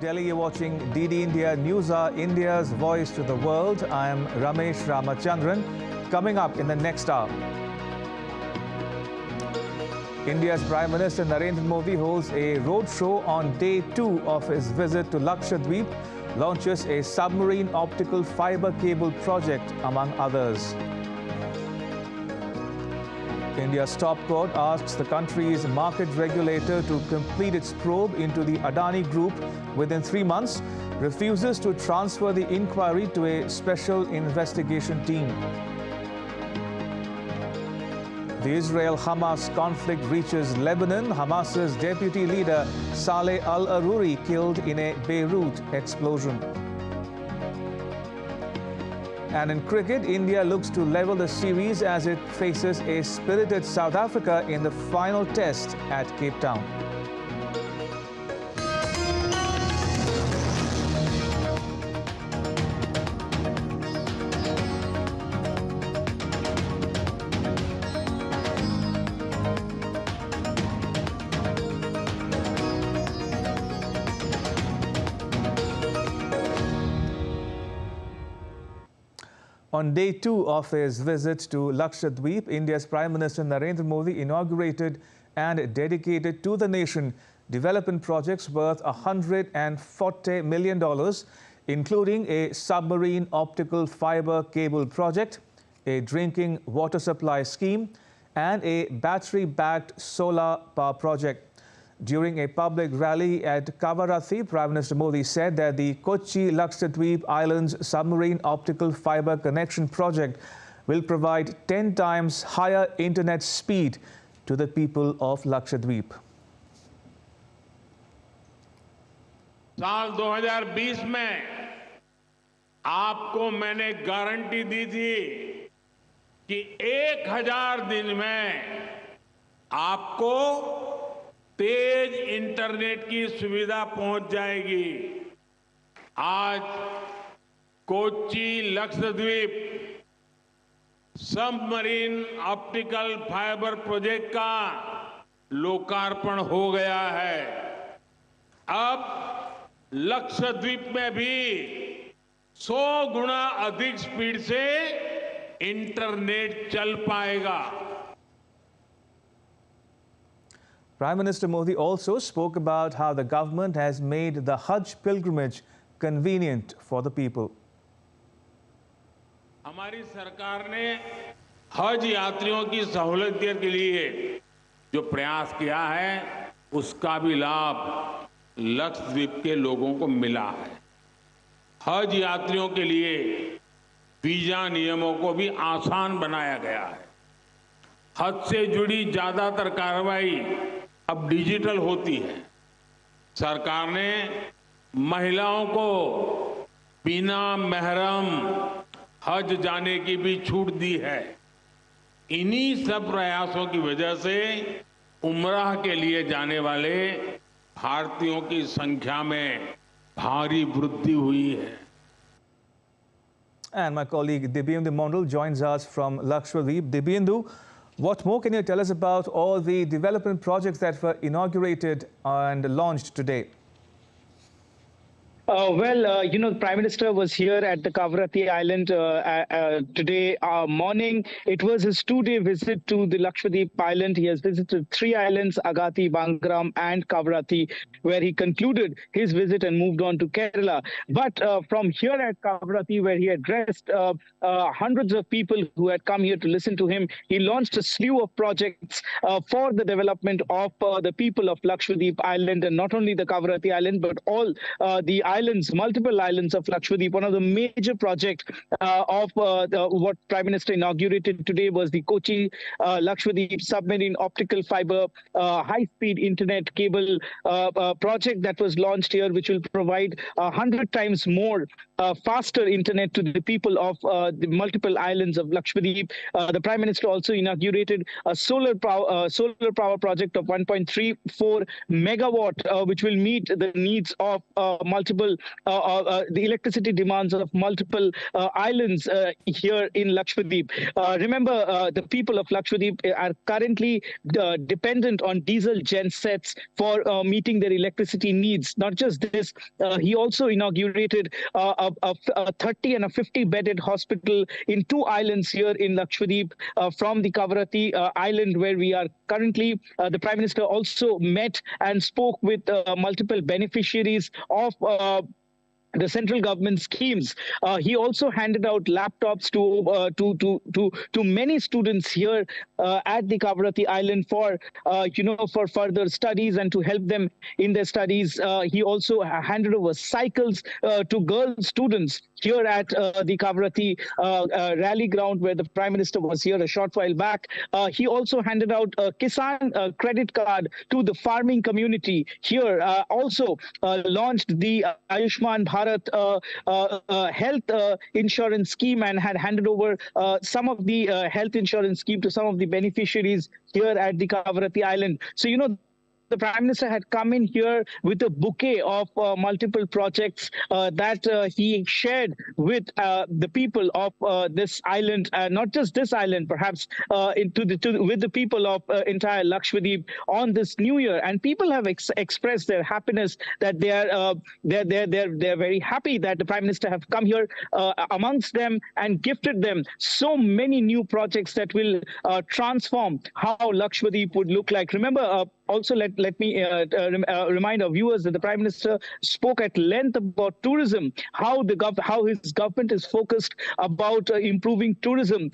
Delhi, you're watching DD India News Hour, India's voice to the world. I am Ramesh Ramachandran. Coming up in the next hour, India's Prime Minister Narendra Modi holds a roadshow on day 2 of his visit to Lakshadweep, launches a submarine optical fiber cable project, among others. India's top court asks the country's market regulator to complete its probe into the Adani group within 3 months, refuses to transfer the inquiry to a special investigation team. The Israel-Hamas conflict reaches Lebanon. Hamas's deputy leader Saleh al-Aruri killed in a Beirut explosion. And in cricket, India looks to level the series as it faces a spirited South Africa in the final test at Cape Town. On day 2 of his visit to Lakshadweep, India's Prime Minister Narendra Modi inaugurated and dedicated to the nation development projects worth $140 million, including a submarine optical fiber cable project, a drinking water supply scheme, and a battery-backed solar power project. During a public rally at Kavarathi, Prime Minister Modi said that the Kochi-Lakshadweep Islands submarine optical fiber connection project will provide 10 times higher internet speed to the people of Lakshadweep. साल 2020 में आपको मैंने guarantee दी थी कि 1000 दिन में आपको तेज internet की सुविधा पहुंच जाएगी। आज Kochi Lakshadweep submarine optical fibre project का लोकार्पण हो गया है। अब लक्षद्वीप में भी 100 गुना अधिक स्पीड से इंटरनेट चल पाएगा। Prime Minister Modi also spoke about how the government has made the Hajj pilgrimage convenient for the people. हमारी सरकार ने हज यात्रियों की सहूलियत के लिए जो प्रयास किया है, उसका भी लाभ लक्षद्वीप के लोगों को मिला है। हज यात्रियों के लिए वीजा नियमों को भी आसान बनाया गया है। हज से जुड़ी ज्यादातर कार्रवाई अब डिजिटल होती है। सरकार ने महिलाओं को बिना महरम हज जाने की भी छूट दी है। इन्हीं सब प्रयासों की वजह से उम्राह के लिए जाने वाले भारतीयों की संख्या में भारी वृद्धि हुई है। And my colleague Dibyendu Mondal joins us from Lakshadweep. Dibyendu, what more can you tell us about all the development projects that were inaugurated and launched today? The Prime Minister was here at the Kavarathi Island today morning. It was his 2-day visit to the Lakshadweep Island. He has visited 3 islands, Agathi, Bangaram and Kavarathi, where he concluded his visit and moved on to Kerala. But from here at Kavarathi, where he addressed hundreds of people who had come here to listen to him, he launched a slew of projects for the development of the people of Lakshadweep Island, and not only the Kavarathi Island, but all the multiple islands of Lakshadweep. One of the major projects of what Prime Minister inaugurated today was the Kochi Lakshadweep submarine optical fiber high-speed internet cable project that was launched here, which will provide 100 times more faster internet to the people of the multiple islands of Lakshadweep. The Prime Minister also inaugurated a solar power project of 1.34 megawatt, which will meet the needs of multiple the electricity demands of multiple islands here in Lakshadweep. Remember, the people of Lakshadweep are currently dependent on diesel gen sets for meeting their electricity needs. Not just this, he also inaugurated a 30 and a 50-bedded hospital in 2 islands here in Lakshadweep from the Kavaratti island where we are currently. The Prime Minister also met and spoke with multiple beneficiaries of the central government schemes. He also handed out laptops to many students here at the Kavaratti Island for for further studies and to help them in their studies. He also handed over cycles to girl students here at the Kavaratti rally ground where the Prime Minister was here a short while back. He also handed out a Kisan credit card to the farming community here. Also launched the Ayushman Bharat health insurance scheme and had handed over some of the health insurance scheme to some of the beneficiaries here at the Kavaratti Island. So, the Prime Minister had come in here with a bouquet of multiple projects that he shared with the people of this island, not just this island, perhaps with the people of entire Lakshadweep on this New Year. And people have expressed their happiness that they're very happy that the Prime Minister have come here amongst them and gifted them so many new projects that will transform how Lakshadweep would look like. Remember. Also, let me remind our viewers that the Prime Minister spoke at length about tourism, how his government is focused about improving tourism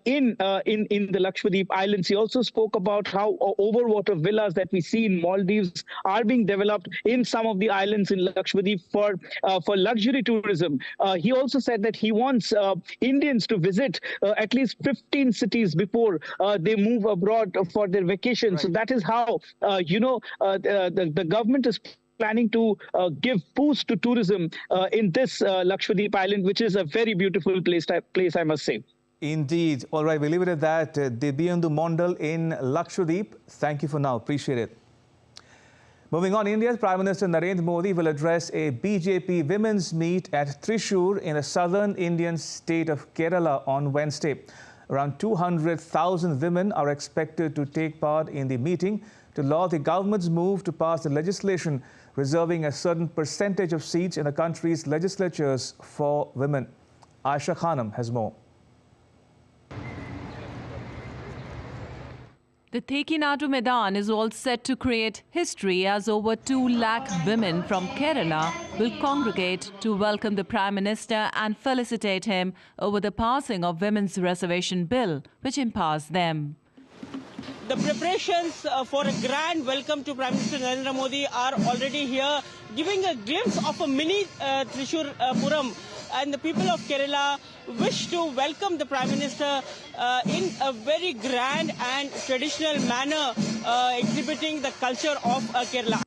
in the Lakshadweep Islands. He also spoke about how overwater villas that we see in Maldives are being developed in some of the islands in Lakshadweep for luxury tourism. He also said that he wants Indians to visit at least 15 cities before they move abroad for their vacation. Right. So that is how the government is planning to give boost to tourism in this Lakshadweep Island, which is a very beautiful place, I must say. Indeed. All right, we'll leave it at that. Debyendu Mondal in Lakshadweep. Thank you for now. Appreciate it. Moving on, India's Prime Minister Narendra Modi will address a BJP women's meet at Thrissur in the southern Indian state of Kerala on Wednesday. Around 200,000 women are expected to take part in the meeting to laud the government's move to pass the legislation reserving a certain percentage of seats in the country's legislatures for women. Aisha Khanam has more. The Thekinadu Maidan is all set to create history as over 2 lakh women from Kerala will congregate to welcome the Prime Minister and felicitate him over the passing of Women's Reservation Bill, which empowers them. The preparations for a grand welcome to Prime Minister Narendra Modi are already here, giving a glimpse of a mini Thrissur Puram. And the people of Kerala wish to welcome the Prime Minister in a very grand and traditional manner, exhibiting the culture of Kerala.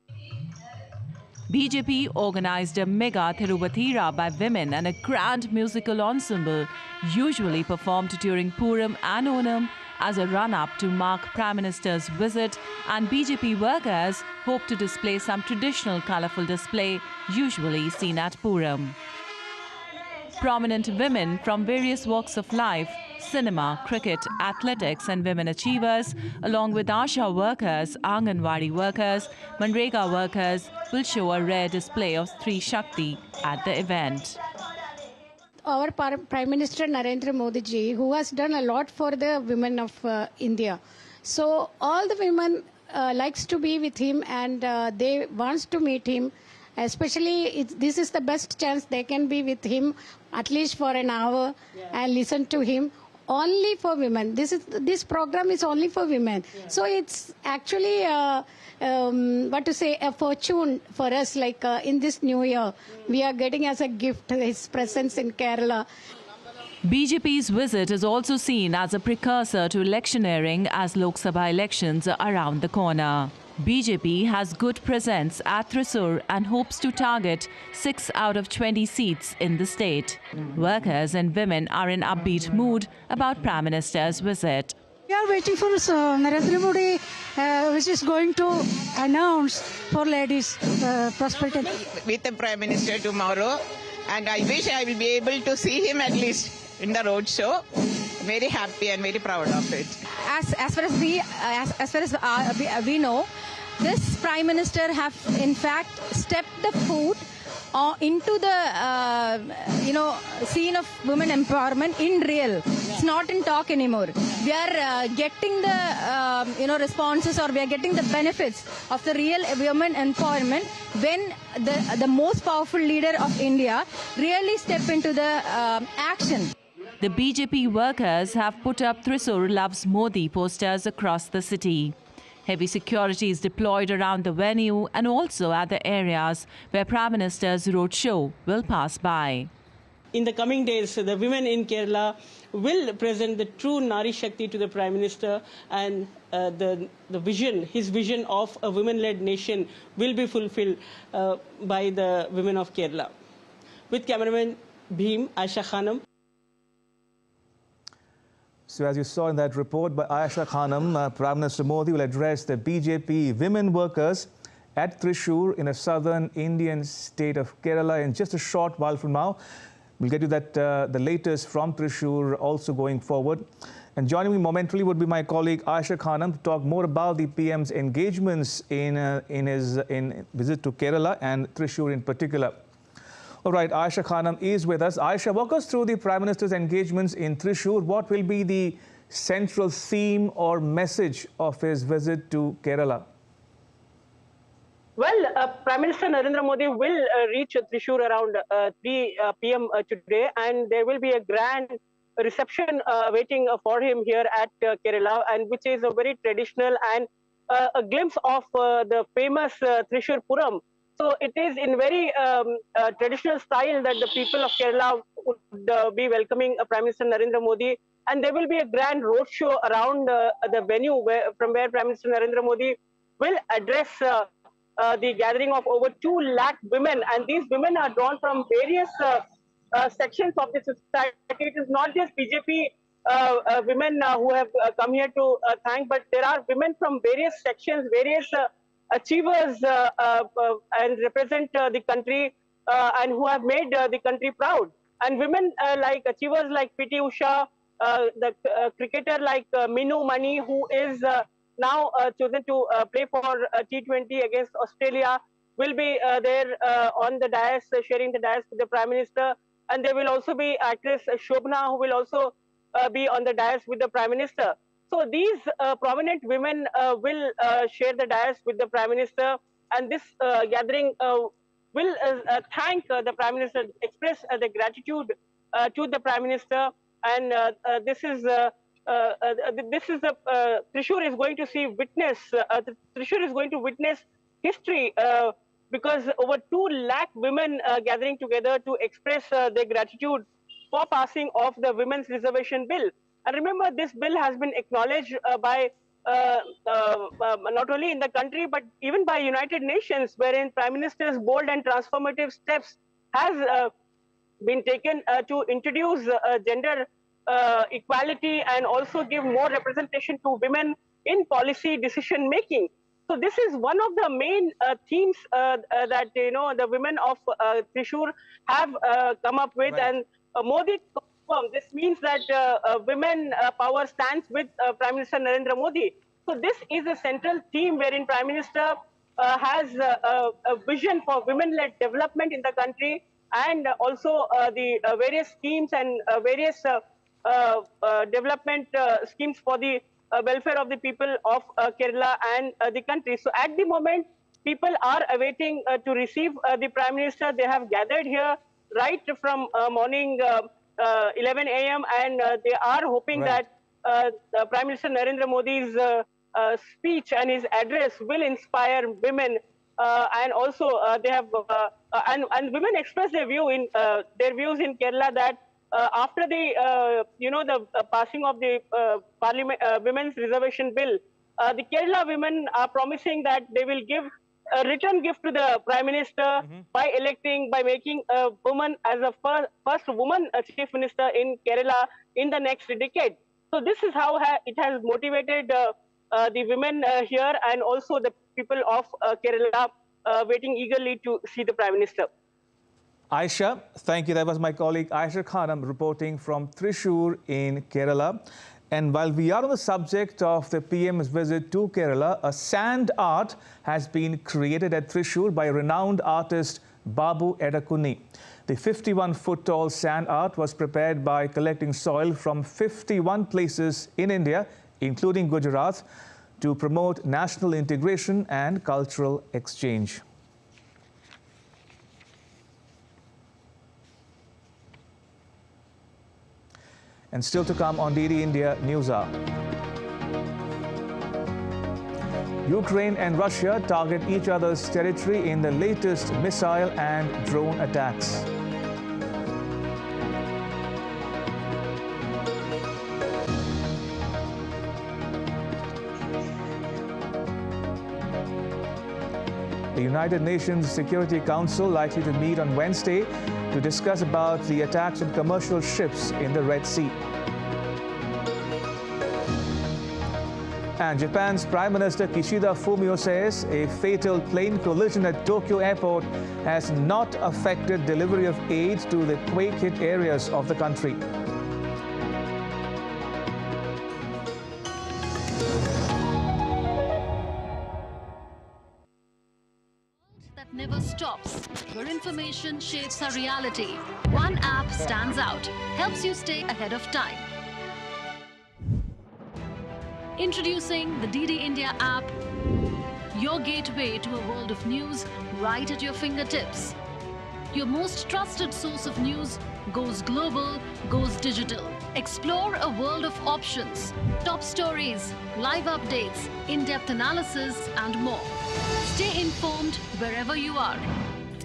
BJP organized a mega Thiruvathira by women and a grand musical ensemble, usually performed during Puram and Onam, as a run-up to mark Prime Minister's visit, and BJP workers hope to display some traditional colourful display usually seen at Puram. Prominent women from various walks of life, cinema, cricket, athletics and women achievers, along with Asha workers, Anganwadi workers, Manrega workers, will show a rare display of Stree Shakti at the event. Our Prime Minister Narendra Modi ji, who has done a lot for the women of India. So all the women likes to be with him and they wants to meet him. Especially, this is the best chance they can be with him at least for an hour and listen to him. Only for women. This program is only for women. Yeah. So it's actually a fortune for us. Like in this new year, we are getting as a gift his presence in Kerala. BJP's visit is also seen as a precursor to electioneering as Lok Sabha elections are around the corner. BJP has good presence at Thrissur and hopes to target 6 out of 20 seats in the state. Workers and women are in upbeat mood about Prime Minister's visit. We are waiting for Narendra Modi, which is going to announce for ladies prosperity. With the Prime Minister tomorrow, and I wish I will be able to see him at least in the road show. Very happy and very proud of it. As far as we know, this Prime Minister have in fact stepped the foot into the scene of women empowerment in real. It's not in talk anymore. We are getting the responses, or we are getting the benefits of the real women empowerment when the most powerful leader of India really step into the action. The BJP workers have put up Thrissur Loves Modi posters across the city. Heavy security is deployed around the venue and also at the areas where Prime Minister's roadshow will pass by. In the coming days, the women in Kerala will present the true Nari Shakti to the Prime Minister, and his vision of a women-led nation will be fulfilled by the women of Kerala. With cameraman Bhim, Aisha Khanam. So as you saw in that report by Aisha Khanam, Prime Minister Modi will address the BJP women workers at Thrissur in the southern Indian state of Kerala in just a short while from now. We'll get you that the latest from Thrissur also going forward. And joining me momentarily would be my colleague Aisha Khanam to talk more about the PM's engagements in his visit to Kerala and Thrissur in particular. All right, Aisha Khanam is with us. Aisha, walk us through the Prime Minister's engagements in Thrissur. What will be the central theme or message of his visit to Kerala? Well, Prime Minister Narendra Modi will reach Thrissur around 3 p.m. Today, and there will be a grand reception waiting for him here at Kerala, and which is a very traditional and a glimpse of the famous Thrissur Puram. So it is in very traditional style that the people of Kerala would be welcoming Prime Minister Narendra Modi, and there will be a grand roadshow around the venue from where Prime Minister Narendra Modi will address the gathering of over 2 lakh women, and these women are drawn from various sections of the society. It is not just BJP women who have come here to thank, but there are women from various sections, various achievers and represent the country and who have made the country proud. And women like achievers like P.T. Usha, the cricketer like Minu Mani, who is now chosen to play for T20 against Australia, will be there on the dais, sharing the dais with the Prime Minister. And there will also be actress Shobna, who will also be on the dais with the Prime Minister. So these prominent women will share the dais with the Prime Minister, and this gathering will thank the Prime Minister, express the gratitude to the Prime Minister, and this is the Thrissur is going to see witness. Thrissur is going to witness history because over 2 lakh women gathering together to express their gratitude for passing of the Women's Reservation Bill. And remember, this bill has been acknowledged by not only in the country, but even by United Nations, wherein Prime Minister's bold and transformative steps has been taken to introduce gender equality and also give more representation to women in policy decision making. So this is one of the main themes that the women of Thrissur have come up with, right. And Modi. This means that women power stands with Prime Minister Narendra Modi. So this is a central theme wherein Prime Minister has a vision for women-led development in the country, and also the various schemes and various development schemes for the welfare of the people of Kerala and the country. So at the moment, people are awaiting to receive the Prime Minister. They have gathered here right from morning 11 a.m. and they are hoping, right, that Prime Minister Narendra Modi's speech and his address will inspire women, and also they have and women express their views in Kerala that after the the passing of the Parliament Women's Reservation Bill, the Kerala women are promising that they will give a return gift to the Prime Minister by making a woman as a first woman Chief Minister in Kerala in the next decade. So this is how it has motivated the women here and also the people of Kerala waiting eagerly to see the Prime Minister. Aisha, thank you. That was my colleague Aisha Khanam reporting from Thrissur in Kerala. And while we are on the subject of the PM's visit to Kerala, a sand art has been created at Thrissur by renowned artist Babu Edakuni. The 51-foot-tall sand art was prepared by collecting soil from 51 places in India, including Gujarat, to promote national integration and cultural exchange. And still to come on DD India News Hour. Ukraine and Russia target each other's territory in the latest missile and drone attacks. The United Nations Security Council likely to meet on Wednesday to discuss about the attacks on commercial ships in the Red Sea. And Japan's Prime Minister Kishida Fumio says a fatal plane collision at Tokyo airport has not affected delivery of aid to the quake-hit areas of the country. That never stops, where information shapes our reality. One app stands out, helps you stay ahead of time. Introducing the DD India app, your gateway to a world of news right at your fingertips. Your most trusted source of news goes global, goes digital. Explore a world of options, top stories, live updates, in-depth analysis, and more. Stay informed wherever you are.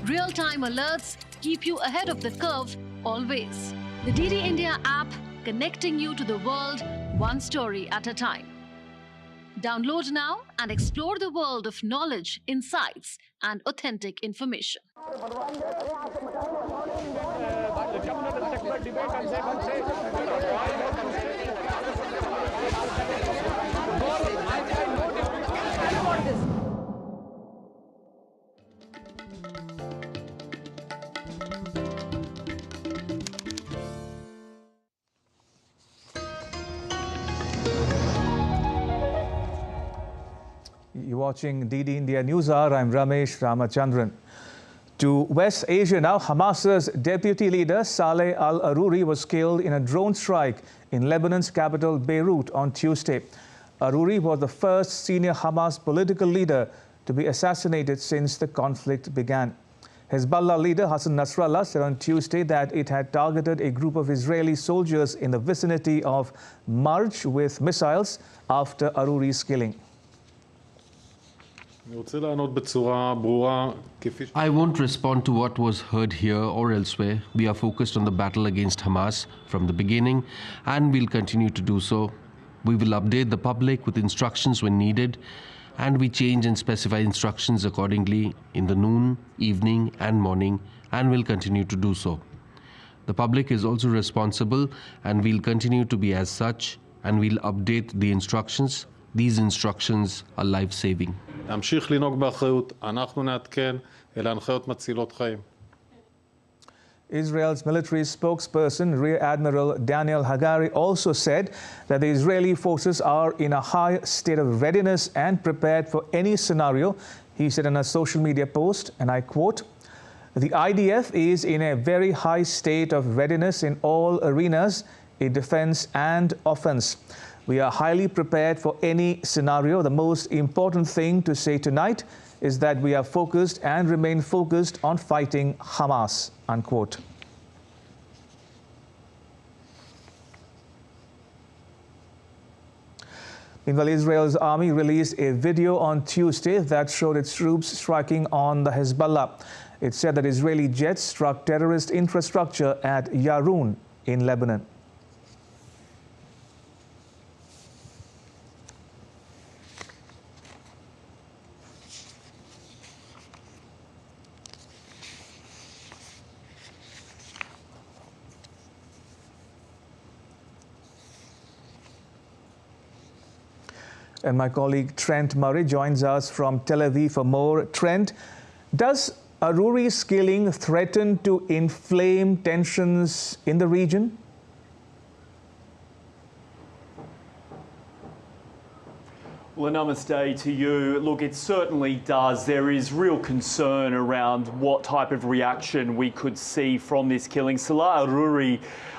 Real-time alerts keep you ahead of the curve always. The DD India app, connecting you to the world one story at a time. Download now and explore the world of knowledge, insights, and authentic information. You're watching DD India News Hour. I'm Ramesh Ramachandran. To West Asia now, Hamas's deputy leader Saleh al-Aruri was killed in a drone strike in Lebanon's capital Beirut on Tuesday. Aruri was the first senior Hamas political leader to be assassinated since the conflict began. Hezbollah leader Hassan Nasrallah said on Tuesday that it had targeted a group of Israeli soldiers in the vicinity of Marj with missiles after Aruri's killing. I won't respond to what was heard here or elsewhere. We are focused on the battle against Hamas from the beginning, and we'll continue to do so. We will update the public with instructions when needed, and we change and specify instructions accordingly in the noon, evening, and morning, and will continue to do so. The public is also responsible, and we'll continue to be as such, and we'll update the instructions. These instructions are life-saving. להמשיך לנהוג באחריות, אנחנו נעדכן, אלה הנחיות מצילות חיים. Israel's military spokesperson, Rear Admiral Daniel Hagari, also said that the Israeli forces are in a high state of readiness and prepared for any scenario. He said in a social media post, and I quote, "The IDF is in a very high state of readiness in all arenas, in defense and offense. We are highly prepared for any scenario. The most important thing to say tonight is that we are focused and remain focused on fighting Hamas," unquote. Meanwhile, Israel's army released a video on Tuesday that showed its troops striking on the Hezbollah. It said that Israeli jets struck terrorist infrastructure at Yarun in Lebanon. And my colleague Trent Murray joins us from Tel Aviv for more. Trent, does Aruri's killing threaten to inflame tensions in the region? Well, namaste to you. Look, it certainly does. There is real concern around what type of reaction we could see from this killing. Salah Aruri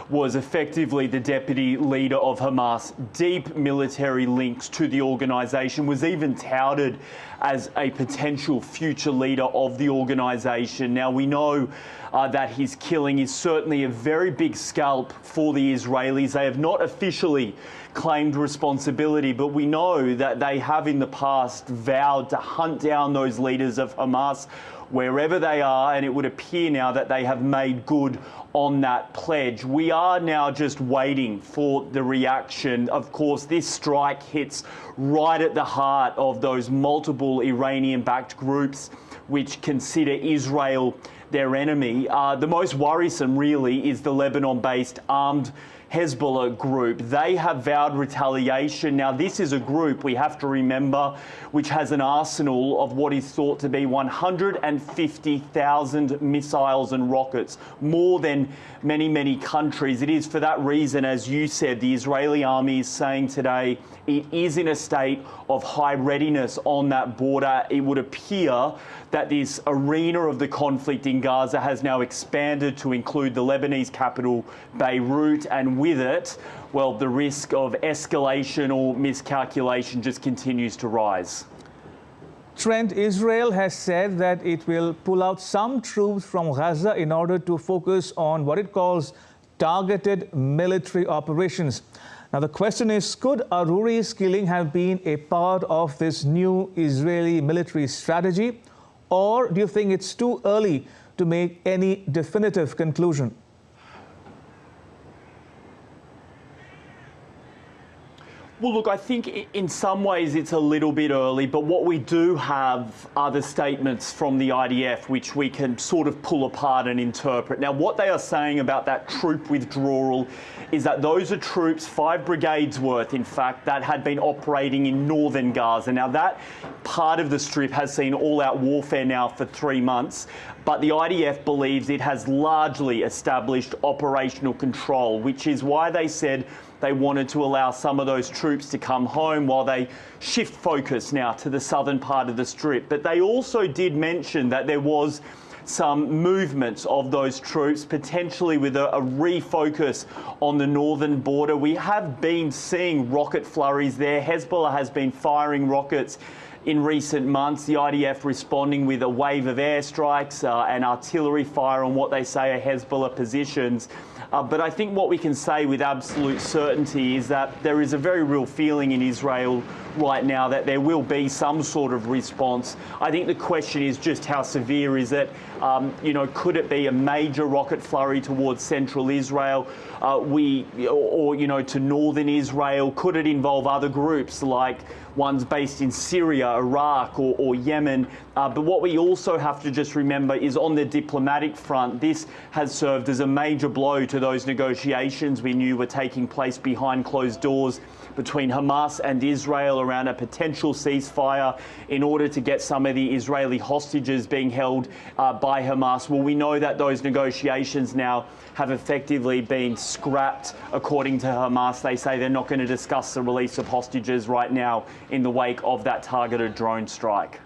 was effectively the deputy leader of Hamas. Deep military links to the organisation, was even touted as a potential future leader of the organisation. Now, we know that his killing is certainly a very big scalp for the Israelis. They have not officially claimed responsibility, but we know that they have in the past vowed to hunt down those leaders of Hamas wherever they are, and it would appear now that they have made good on that pledge. We are now just waiting for the reaction. Of course, this strike hits right at the heart of those multiple Iranian-backed groups which consider Israel their enemy. The most worrisome, really, is the Lebanon-based armed Hezbollah group. They have vowed retaliation. Now, this is a group, we have to remember, which has an arsenal of what is thought to be 150,000 missiles and rockets, more than many, many countries. It is for that reason, as you said, the Israeli army is saying today it is in a state of high readiness on that border. It would appear that this arena of the conflict in Gaza has now expanded to include the Lebanese capital, Beirut, and with it, well, the risk of escalation or miscalculation just continues to rise. Trent, Israel has said that it will pull out some troops from Gaza in order to focus on what it calls targeted military operations. Now, the question is, could Aruri's killing have been a part of this new Israeli military strategy, or do you think it's too early to make any definitive conclusion? Well, look, I think in some ways it's a little bit early, but what we do have are the statements from the IDF, which we can sort of pull apart and interpret. Now, what they are saying about that troop withdrawal is that those are troops, 5 brigades worth, in fact, that had been operating in northern Gaza. Now, that part of the strip has seen all-out warfare now for 3 months, but the IDF believes it has largely established operational control, which is why they said they wanted to allow some of those troops to come home while they shift focus now to the southern part of the strip. But they also did mention that there was some movements of those troops, potentially with a refocus on the northern border. We have been seeing rocket flurries there. Hezbollah has been firing rockets in recent months, the IDF responding with a wave of airstrikes and artillery fire on what they say are Hezbollah positions. But I think what we can say with absolute certainty is that there is a very real feeling in Israel right now that there will be some sort of response. I think the question is just how severe is it? Could it be a major rocket flurry towards central Israel, to northern Israel? Could it involve other groups like ones based in Syria, Iraq, or Yemen? But what we also have to just remember is on the diplomatic front, this has served as a major blow to those negotiations we knew were taking place behind closed doors between Hamas and Israel around a potential ceasefire in order to get some of the Israeli hostages being held by Hamas. Well, we know that those negotiations now have effectively been scrapped. According to Hamas, they say they're not going to discuss the release of hostages right now in the wake of that targeted drone strike.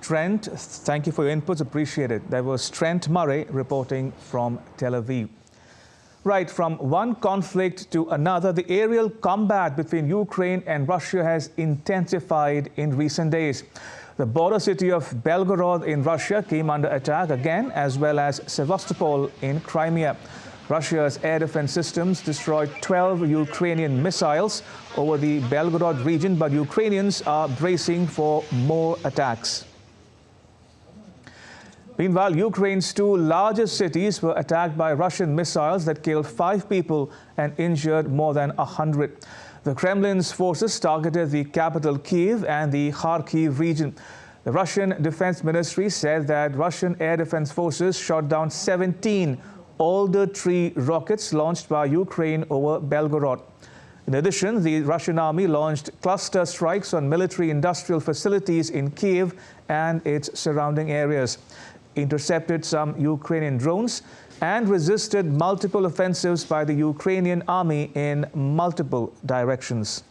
Trent, thank you for your inputs. Appreciate it. That was Trent Murray reporting from Tel Aviv. Right, from one conflict to another, the aerial combat between Ukraine and Russia has intensified in recent days. The border city of Belgorod in Russia came under attack again, as well as Sevastopol in Crimea. Russia's air defense systems destroyed 12 Ukrainian missiles over the Belgorod region, but Ukrainians are bracing for more attacks. Meanwhile, Ukraine's 2 largest cities were attacked by Russian missiles that killed 5 people and injured more than 100. The Kremlin's forces targeted the capital Kyiv and the Kharkiv region. The Russian Defense Ministry said that Russian air defense forces shot down 17 Alder-3 rockets launched by Ukraine over Belgorod. In addition, the Russian army launched cluster strikes on military-industrial facilities in Kiev and its surrounding areas, intercepted some Ukrainian drones, and resisted multiple offensives by the Ukrainian army in multiple directions.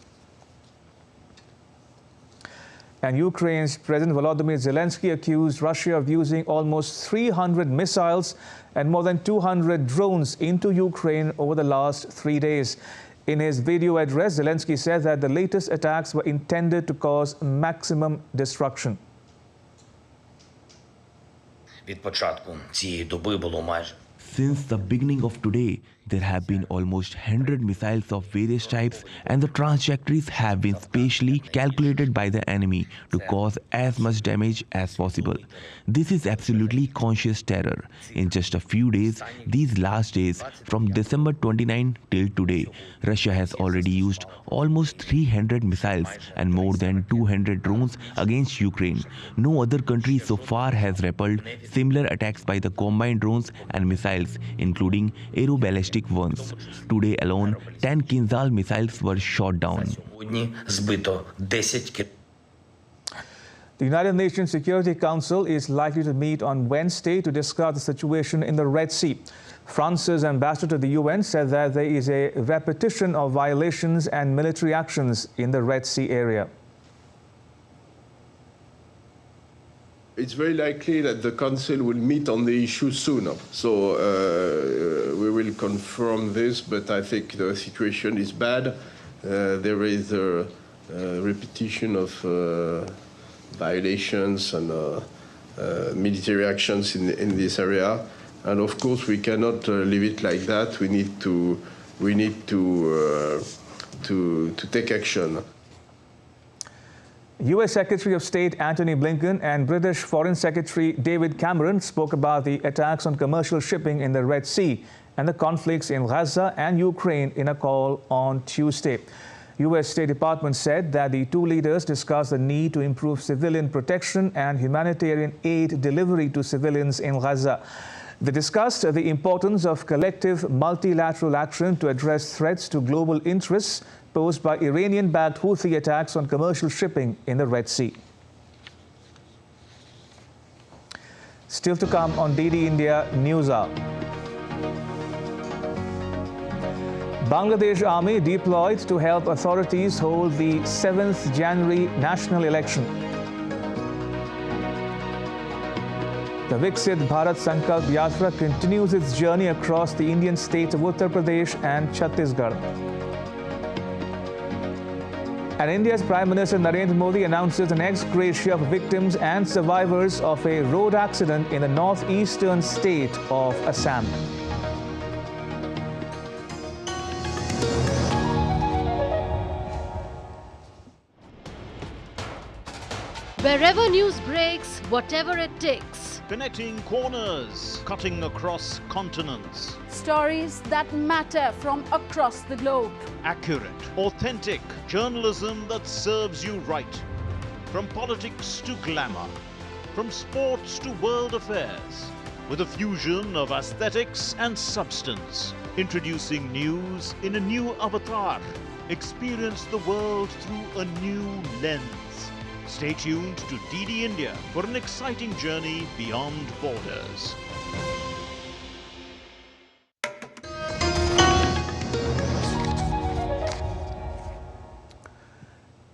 And Ukraine's President Volodymyr Zelensky accused Russia of using almost 300 missiles and more than 200 drones into Ukraine over the last 3 days. In his video address, Zelensky said that the latest attacks were intended to cause maximum destruction. Since the beginning of today, there have been almost 100 missiles of various types, and the trajectories have been specially calculated by the enemy to cause as much damage as possible. This is absolutely conscious terror. In just a few days, these last days, from December 29 till today, Russia has already used almost 300 missiles and more than 200 drones against Ukraine. No other country so far has repelled similar attacks by the combined drones and missiles, including aeroballistic ones. Today alone, 10 Kinzhal missiles were shot down. The United Nations Security Council is likely to meet on Wednesday to discuss the situation in the Red Sea. France's ambassador to the UN said that there is a repetition of violations and military actions in the Red Sea area. It's very likely that the Council will meet on the issue soon. So we will confirm this, but I think the situation is bad. There is a repetition of violations and military actions in this area. And of course, we cannot leave it like that. We need to take action. U.S. Secretary of State Antony Blinken and British Foreign Secretary David Cameron spoke about the attacks on commercial shipping in the Red Sea and the conflicts in Gaza and Ukraine in a call on Tuesday. U.S. State Department said that the two leaders discussed the need to improve civilian protection and humanitarian aid delivery to civilians in Gaza. They discussed the importance of collective multilateral action to address threats to global interests posed by Iranian-backed Houthi attacks on commercial shipping in the Red Sea. Still to come on DD India News Hour. Bangladesh Army deployed to help authorities hold the 7th January national election. The Viksit Bharat Sankalp Yatra continues its journey across the Indian states of Uttar Pradesh and Chhattisgarh. And India's Prime Minister Narendra Modi announces an ex gratia for victims and survivors of a road accident in the northeastern state of Assam. Wherever news breaks, whatever it takes. Connecting corners, cutting across continents. Stories that matter from across the globe. Accurate, authentic journalism that serves you right. From politics to glamour, from sports to world affairs, with a fusion of aesthetics and substance. Introducing news in a new avatar. Experience the world through a new lens. Stay tuned to DD India for an exciting journey beyond borders.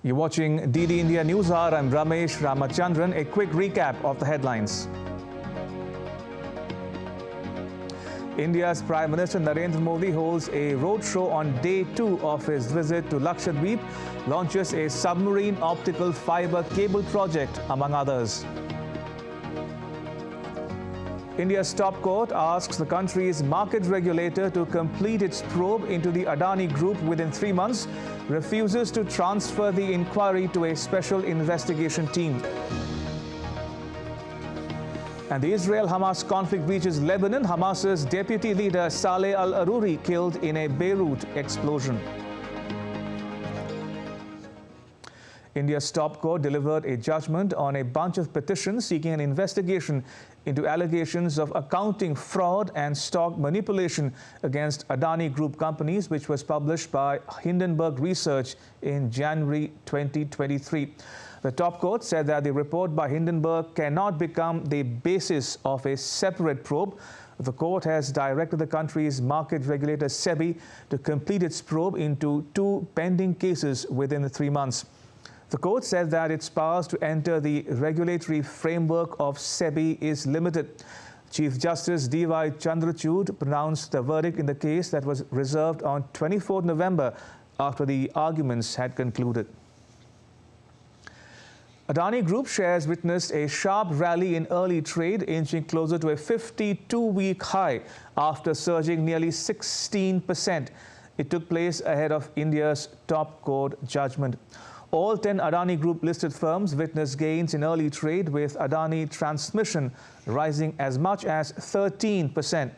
You're watching DD India News Hour. I'm Ramesh Ramachandran. A quick recap of the headlines. India's Prime Minister Narendra Modi holds a roadshow on day 2 of his visit to Lakshadweep, launches a submarine optical fiber cable project, among others. India's top court asks the country's market regulator to complete its probe into the Adani group within 3 months, refuses to transfer the inquiry to a special investigation team. And the Israel-Hamas conflict reaches Lebanon. Hamas's deputy leader Saleh al-Aruri killed in a Beirut explosion. India's top court delivered a judgment on a bunch of petitions seeking an investigation into allegations of accounting fraud and stock manipulation against Adani Group companies, which was published by Hindenburg Research in January 2023. The top court said that the report by Hindenburg cannot become the basis of a separate probe. The court has directed the country's market regulator SEBI to complete its probe into 2 pending cases within 3 months. The court said that its powers to enter the regulatory framework of SEBI is limited. Chief Justice D.Y. Chandrachud pronounced the verdict in the case that was reserved on 24 November after the arguments had concluded. Adani Group shares witnessed a sharp rally in early trade, inching closer to a 52-week high after surging nearly 16%. It took place ahead of India's top court judgment. All 10 Adani Group listed firms witnessed gains in early trade, with Adani Transmission rising as much as 13%.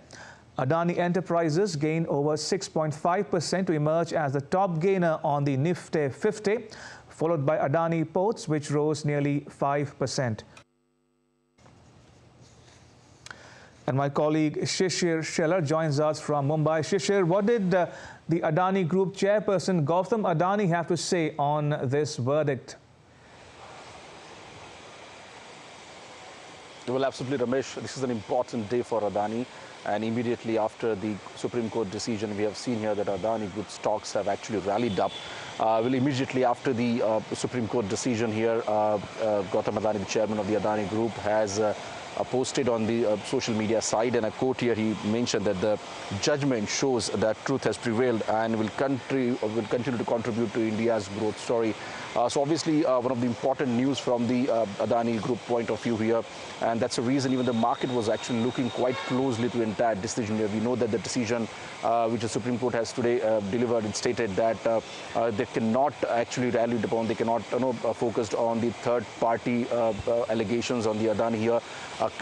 Adani Enterprises gained over 6.5% to emerge as the top gainer on the Nifty 50, followed by Adani Ports, which rose nearly 5%. And my colleague Shishir Sheller joins us from Mumbai. Shishir, what did the Adani Group chairperson Gautam Adani have to say on this verdict? Well, absolutely, Ramesh. This is an important day for Adani. And immediately after the Supreme Court decision, we have seen here that Adani Group stocks have actually rallied up. Well, immediately after the Supreme Court decision here, Gautam Adani, the chairman of the Adani Group, has posted on the social media side, and a quote here, he mentioned that the judgment shows that truth has prevailed and will continue to contribute to India's growth story. So obviously one of the important news from the Adani Group point of view here, and that's the reason even the market was actually looking quite closely to the entire decision here. We know that the decision which the Supreme Court has today delivered, it stated that they cannot actually rally upon, they cannot focus on the third party allegations on the Adani here.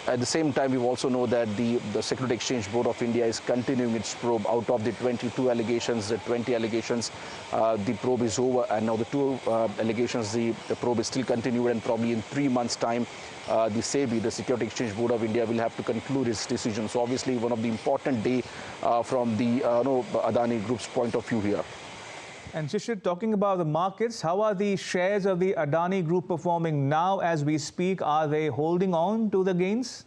At the same time, we also know that the Security Exchange Board of India is continuing its probe. Out of the 22 allegations, the 20 allegations, the probe is over, and now the 2 allegations, the probe is still continued, and probably in 3 months' time, the SEBI, the Security Exchange Board of India, will have to conclude its decision. So obviously one of the important day from the Adani Group's point of view here. And Shishir, talking about the markets, how are the shares of the Adani Group performing now as we speak? Are they holding on to the gains?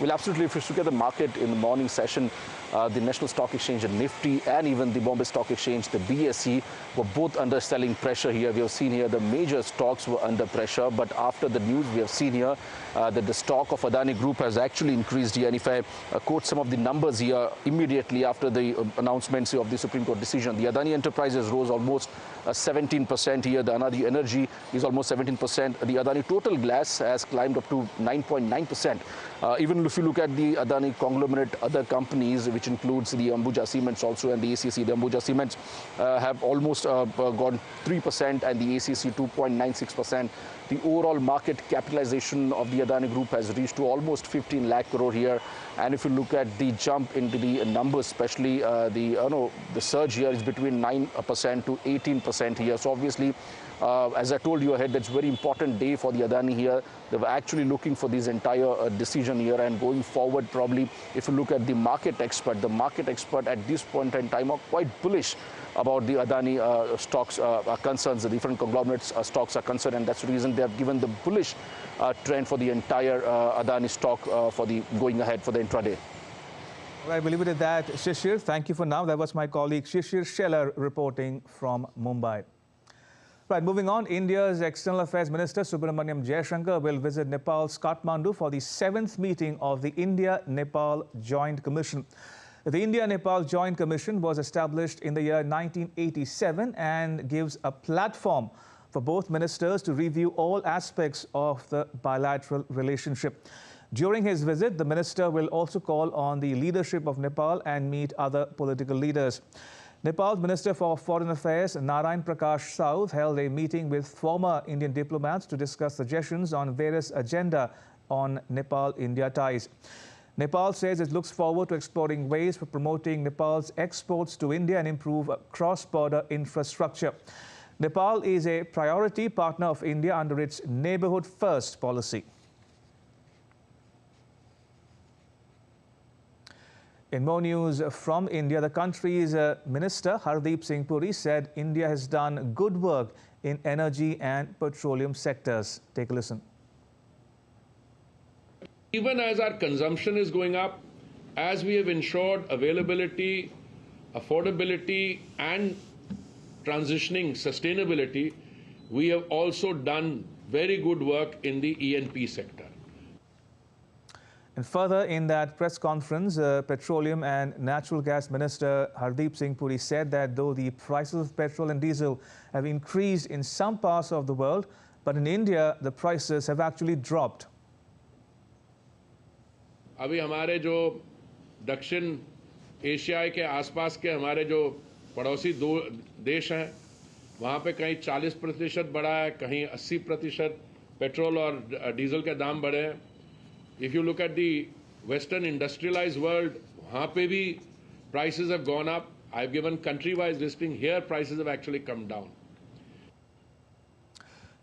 Well, absolutely. If you look at the market in the morning session, the National Stock Exchange, the Nifty, and even the Bombay Stock Exchange, the BSE, were both under selling pressure here. We have seen here the major stocks were under pressure, but after the news, we have seen here that the stock of Adani Group has actually increased here. And if I quote some of the numbers here, immediately after the announcements of the Supreme Court decision, the Adani Enterprises rose almost 17% here. The Adani Energy is almost 17%. The Adani Total Glass has climbed up to 9.9%. Even if you look at the Adani conglomerate, other companies, which includes the Ambuja Cements also and the ACC, the Ambuja Cements have almost gone 3% and the ACC 2.96%. The overall market capitalization of the Adani Group has reached to almost 15 lakh crore here. And if you look at the jump into the numbers, especially the surge here is between 9% to 18% here. So obviously, as I told you ahead, that's a very important day for the Adani here. They were actually looking for this entire decision here, and going forward, probably, if you look at the market expert at this point in time are quite bullish about the Adani stocks are concerned, the different conglomerates stocks are concerned, and that's the reason they have given the bullish trend for the entire Adani stock for the going ahead for the intraday. All right, we'll leave it at that. Shishir, thank you for now. That was my colleague Shishir Sheller reporting from Mumbai. Right, moving on, India's External Affairs Minister Subramaniam Jaishankar will visit Nepal's Kathmandu for the 7th meeting of the India-Nepal Joint Commission. The India-Nepal Joint Commission was established in the year 1987 and gives a platform for both ministers to review all aspects of the bilateral relationship. During his visit, the minister will also call on the leadership of Nepal and meet other political leaders. Nepal's Minister for Foreign Affairs, Narayan Prakash South, held a meeting with former Indian diplomats to discuss suggestions on various agenda on Nepal-India ties. Nepal says it looks forward to exploring ways for promoting Nepal's exports to India and improve cross-border infrastructure. Nepal is a priority partner of India under its Neighbourhood First policy. In more news from India, the country's Minister Hardeep Singh Puri said India has done good work in energy and petroleum sectors. Take a listen. Even as our consumption is going up, as we have ensured availability, affordability and transitioning sustainability, we have also done very good work in the E&P sector. And further, in that press conference, Petroleum and Natural Gas Minister Hardeep Singh Puri said that though the prices of petrol and diesel have increased in some parts of the world, but in India, the prices have actually dropped. अभी हमारे जो दक्षिण Asia के आसपास के हमारे जो पड़ोसी दो देश हैं, वहाँ पे कहीं 40% बढ़ा है, कहीं 80% पेट्रोल और डीजल के दाम बढ़े हैं. If you look at the Western industrialized world, वहाँ पे भी prices have gone up. I've given country-wise listing. Here prices have actually come down.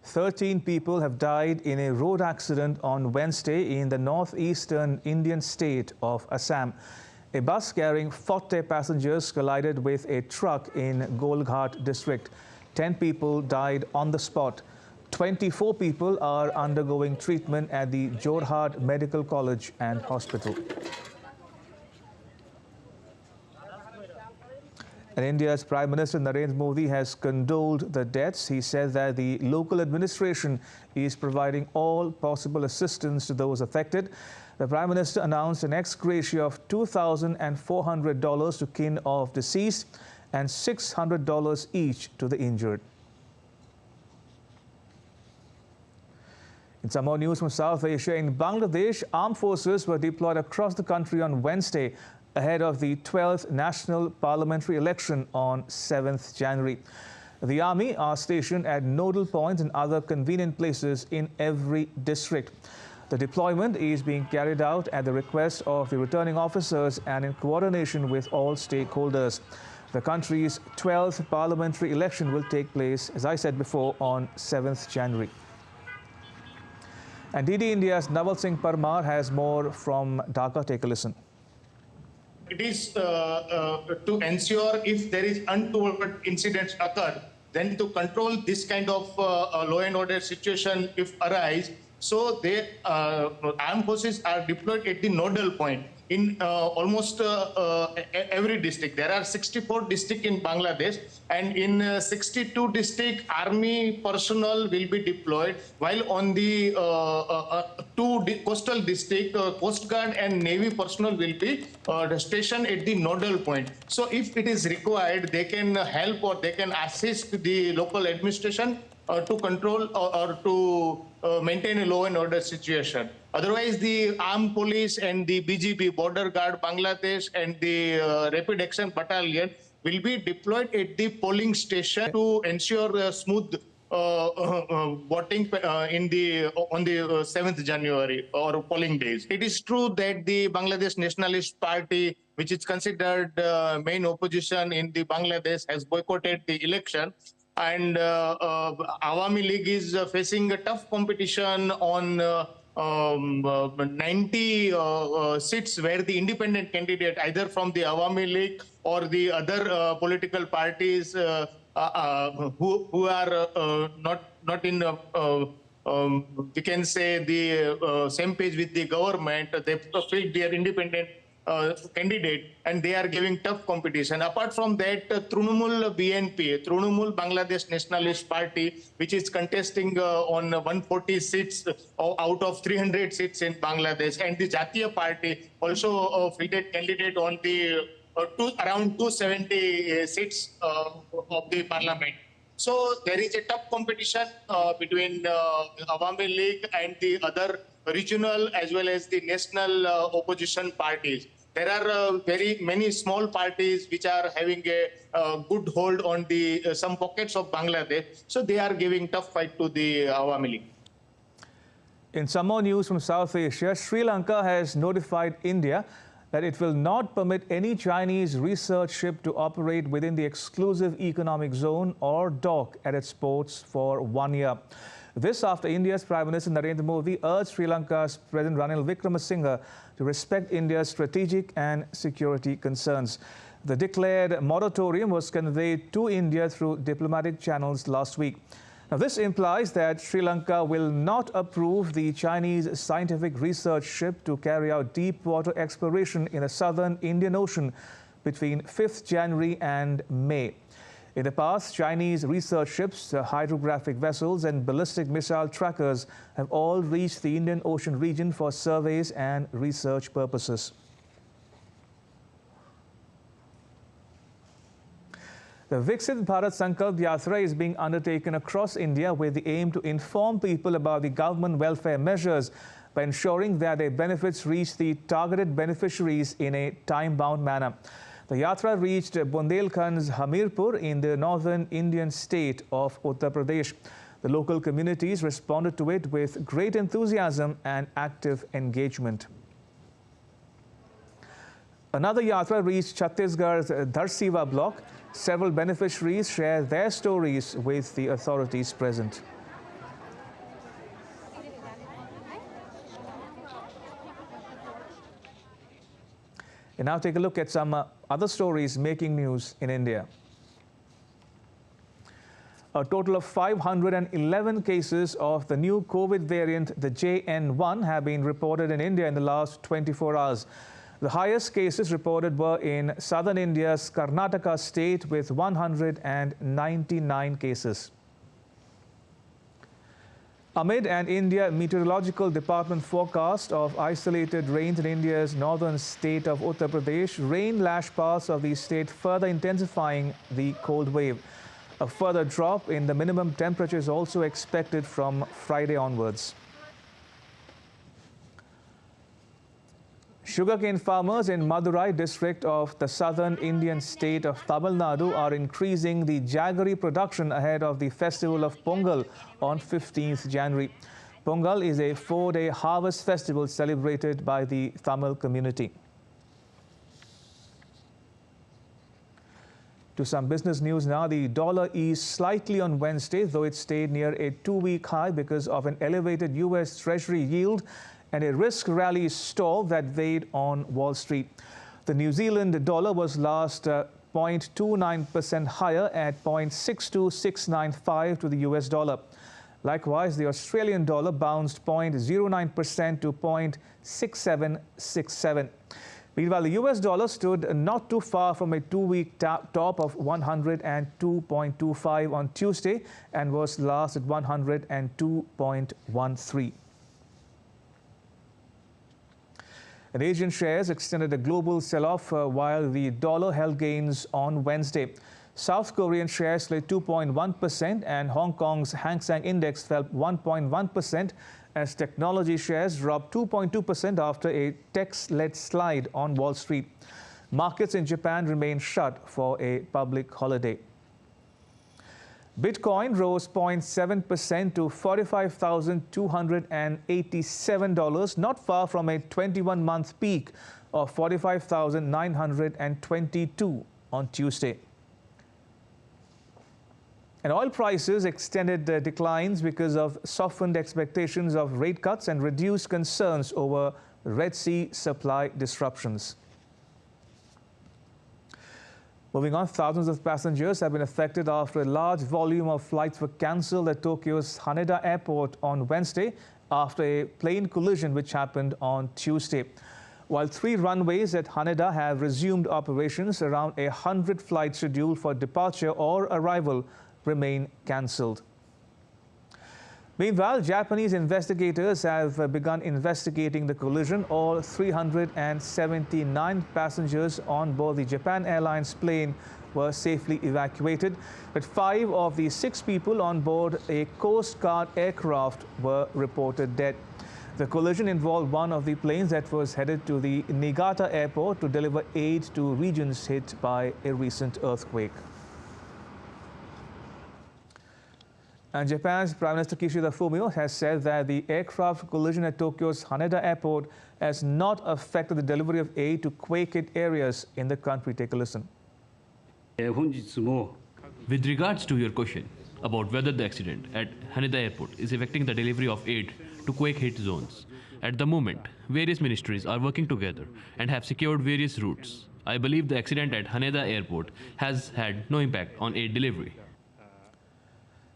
13 people have died in a road accident on Wednesday in the northeastern Indian state of Assam. A bus carrying 40 passengers collided with a truck in Golghat district. 10 people died on the spot. 24 people are undergoing treatment at the Jorhat Medical College and Hospital. And India's Prime Minister Narendra Modi has condoled the deaths. He said that the local administration is providing all possible assistance to those affected. The Prime Minister announced an ex gratia of $2,400 to kin of deceased and $600 each to the injured. In some more news from South Asia, in Bangladesh, armed forces were deployed across the country on Wednesday ahead of the 12th national parliamentary election on 7th January. The army are stationed at nodal points and other convenient places in every district. The deployment is being carried out at the request of the returning officers and in coordination with all stakeholders. The country's 12th parliamentary election will take place, as I said before, on 7th January. And DD India's Naval Singh Parmar has more from Dhaka. Take a listen. It is to ensure if there is untoward incidents occur, then to control this kind of law and order situation if arise. So the armed forces are deployed at the nodal point in almost every district. There are 64 districts in Bangladesh, and in 62 districts, army personnel will be deployed, while on the two coastal districts, Coast Guard and Navy personnel will be stationed at the nodal point. So if it is required, they can help or they can assist the local administration to control or to maintain a law and order situation. Otherwise, the armed police and the BGB, Border Guard Bangladesh, and the Rapid Action Battalion will be deployed at the polling station to ensure smooth voting on the 7th January or polling days. It is true that the Bangladesh Nationalist Party, which is considered main opposition in the Bangladesh, has boycotted the election. And Awami League is facing a tough competition on 90 seats where the independent candidate, either from the Awami League or the other political parties who are not in, we can say, the same page with the government, they feel they are independent candidate, and they are giving tough competition. Apart from that, Trinamool BNP, Trinamool Bangladesh Nationalist Party, which is contesting on 140 seats out of 300 seats in Bangladesh, and the Jatiya Party also fielded candidate on the around 270 seats of the parliament. So there is a tough competition between Awami League and the other regional as well as the national opposition parties. There are very many small parties which are having a good hold on the some pockets of Bangladesh. So they are giving tough fight to the Awami League. In some more news from South Asia, Sri Lanka has notified India that it will not permit any Chinese research ship to operate within the exclusive economic zone or dock at its ports for 1 year. This after India's Prime Minister Narendra Modi urged Sri Lanka's President Ranil Wickremesinghe to respect India's strategic and security concerns. The declared moratorium was conveyed to India through diplomatic channels last week. Now, this implies that Sri Lanka will not approve the Chinese scientific research ship to carry out deep water exploration in the southern Indian Ocean between 5th January and May. In the past, Chinese research ships, hydrographic vessels and ballistic missile trackers have all reached the Indian Ocean region for surveys and research purposes. The Viksit Bharat Sankalp Yatra is being undertaken across India with the aim to inform people about the government welfare measures by ensuring that their benefits reach the targeted beneficiaries in a time-bound manner. The Yatra reached Bundelkhand's Hamirpur in the northern Indian state of Uttar Pradesh. The local communities responded to it with great enthusiasm and active engagement. Another Yatra reached Chhattisgarh's Dharsiva block. Several beneficiaries share their stories with the authorities present. And now take a look at some other stories making news in India. A total of 511 cases of the new COVID variant, the JN1, have been reported in India in the last 24 hours. The highest cases reported were in southern India's Karnataka state with 199 cases. Amid an India Meteorological Department forecast of isolated rains in India's northern state of Uttar Pradesh, rain lashed parts of the state, further intensifying the cold wave. A further drop in the minimum temperature is also expected from Friday onwards. Sugarcane farmers in Madurai district of the southern Indian state of Tamil Nadu are increasing the jaggery production ahead of the festival of Pongal on 15th January. Pongal is a 4-day harvest festival celebrated by the Tamil community. To some business news now, the dollar eased slightly on Wednesday, though it stayed near a 2-week high because of an elevated U.S. Treasury yield and a risk rally stall that weighed on Wall Street. The New Zealand dollar was last 0.29% higher at 0.62695 to the US dollar. Likewise, the Australian dollar bounced 0.09% to 0.6767. Meanwhile, the US dollar stood not too far from a 2-week top of 102.25 on Tuesday and was last at 102.13. And Asian shares extended a global sell-off while the dollar held gains on Wednesday. South Korean shares slid 2.1% and Hong Kong's Hang Seng Index fell 1.1% as technology shares dropped 2.2% after a tech-led slide on Wall Street. Markets in Japan remain shut for a public holiday. Bitcoin rose 0.7% to $45,287, not far from a 21-month peak of 45,922 on Tuesday. And oil prices extended declines because of softened expectations of rate cuts and reduced concerns over Red Sea supply disruptions. Moving on, thousands of passengers have been affected after a large volume of flights were cancelled at Tokyo's Haneda Airport on Wednesday after a plane collision which happened on Tuesday. While 3 runways at Haneda have resumed operations, around 100 flights scheduled for departure or arrival remain cancelled. Meanwhile, Japanese investigators have begun investigating the collision. All 379 passengers on board the Japan Airlines plane were safely evacuated, but 5 of the 6 people on board a Coast Guard aircraft were reported dead. The collision involved one of the planes that was headed to the Niigata airport to deliver aid to regions hit by a recent earthquake. And Japan's Prime Minister Kishida Fumio has said that the aircraft collision at Tokyo's Haneda Airport has not affected the delivery of aid to quake-hit areas in the country. Take a listen. With regards to your question about whether the accident at Haneda Airport is affecting the delivery of aid to quake-hit zones, at the moment, various ministries are working together and have secured various routes. I believe the accident at Haneda Airport has had no impact on aid delivery.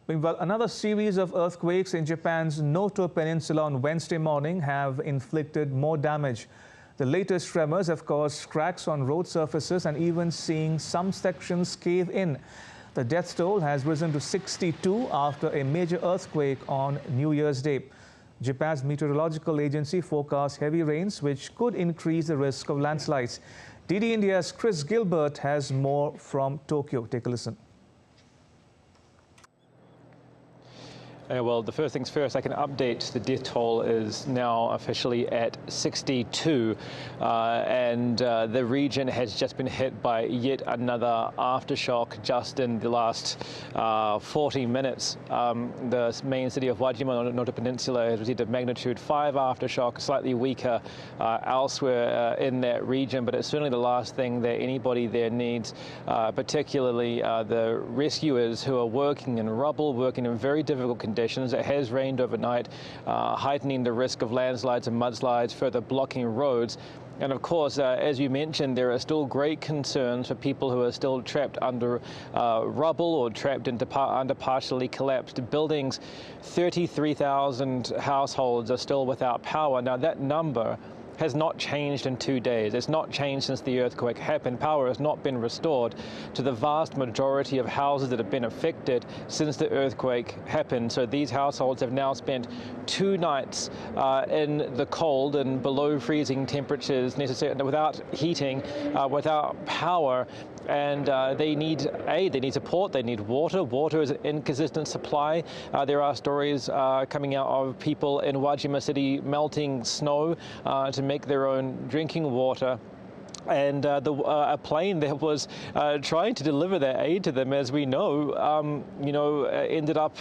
Meanwhile, another series of earthquakes in Japan's Noto Peninsula on Wednesday morning have inflicted more damage. The latest tremors have caused cracks on road surfaces and even seeing some sections cave in. The death toll has risen to 62 after a major earthquake on New Year's Day. Japan's meteorological agency forecasts heavy rains, which could increase the risk of landslides. DD India's Chris Gilbert has more from Tokyo. Take a listen. Well, the first things first, I can update the death toll is now officially at 62, and the region has just been hit by yet another aftershock just in the last 40 minutes. The main city of Wajima on the Noto Peninsula has received a magnitude 5 aftershock, slightly weaker elsewhere in that region, but it's certainly the last thing that anybody there needs, particularly the rescuers who are working in rubble, working in very difficult conditions. It has rained overnight, heightening the risk of landslides and mudslides, further blocking roads. And of course, as you mentioned, there are still great concerns for people who are still trapped under rubble or trapped under partially collapsed buildings. 33,000 households are still without power. Now, that number has not changed in 2 days. It's not changed since the earthquake happened. Power has not been restored to the vast majority of houses that have been affected since the earthquake happened. So these households have now spent 2 nights in the cold and below freezing temperatures, necessarily without heating, without power. And they need aid, they need support, they need water. Water is an inconsistent supply. There are stories coming out of people in Wajima City melting snow to make their own drinking water. And a plane that was trying to deliver that aid to them, as we know, ended up,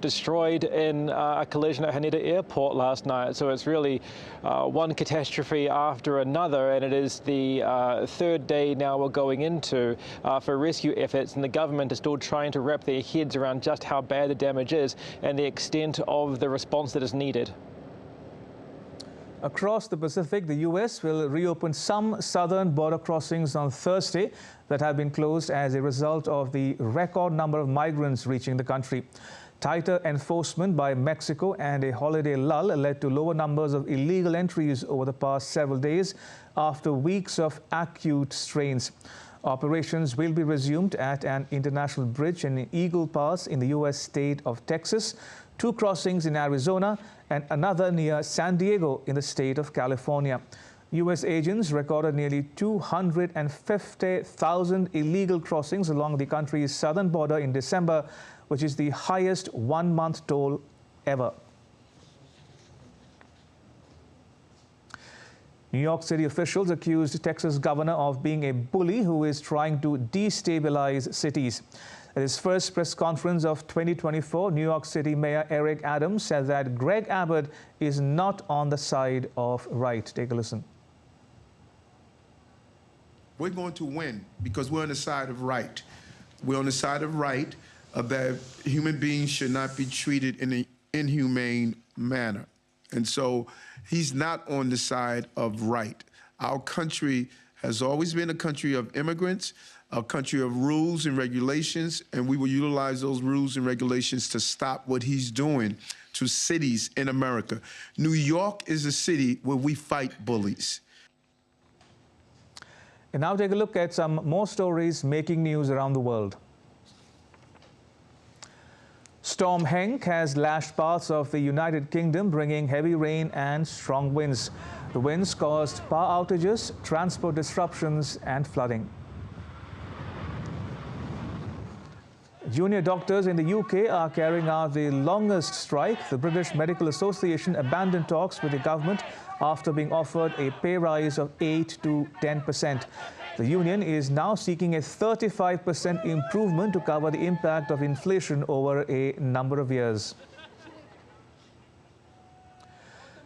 destroyed in a collision at Haneda Airport last night. So it's really one catastrophe after another, and it is the 3rd day now we're going into for rescue efforts, and the government is still trying to wrap their heads around just how bad the damage is and the extent of the response that is needed. Across the Pacific, the U.S. will reopen some southern border crossings on Thursday that have been closed as a result of the record number of migrants reaching the country. Tighter enforcement by Mexico and a holiday lull led to lower numbers of illegal entries over the past several days after weeks of acute strains. Operations will be resumed at an international bridge in Eagle Pass in the U.S. state of Texas, 2 crossings in Arizona, and another near San Diego in the state of California. U.S. agents recorded nearly 250,000 illegal crossings along the country's southern border in December, which is the highest one-month toll ever. New York City officials accused Texas governor of being a bully who is trying to destabilize cities. At his first press conference of 2024, New York City Mayor Eric Adams said that Greg Abbott is not on the side of right. Take a listen. We're going to win because we're on the side of right. We're on the side of right, that human beings should not be treated in an inhumane manner. And so he's not on the side of right. Our country has always been a country of immigrants, a country of rules and regulations, and we will utilize those rules and regulations to stop what he's doing to cities in America. New York is a city where we fight bullies. And now take a look at some more stories making news around the world. Storm Henk has lashed parts of the United Kingdom, bringing heavy rain and strong winds. The winds caused power outages, transport disruptions, and flooding. Junior doctors in the UK are carrying out the longest strike. The British Medical Association abandoned talks with the government after being offered a pay rise of 8 to 10%. The union is now seeking a 35% improvement to cover the impact of inflation over a number of years.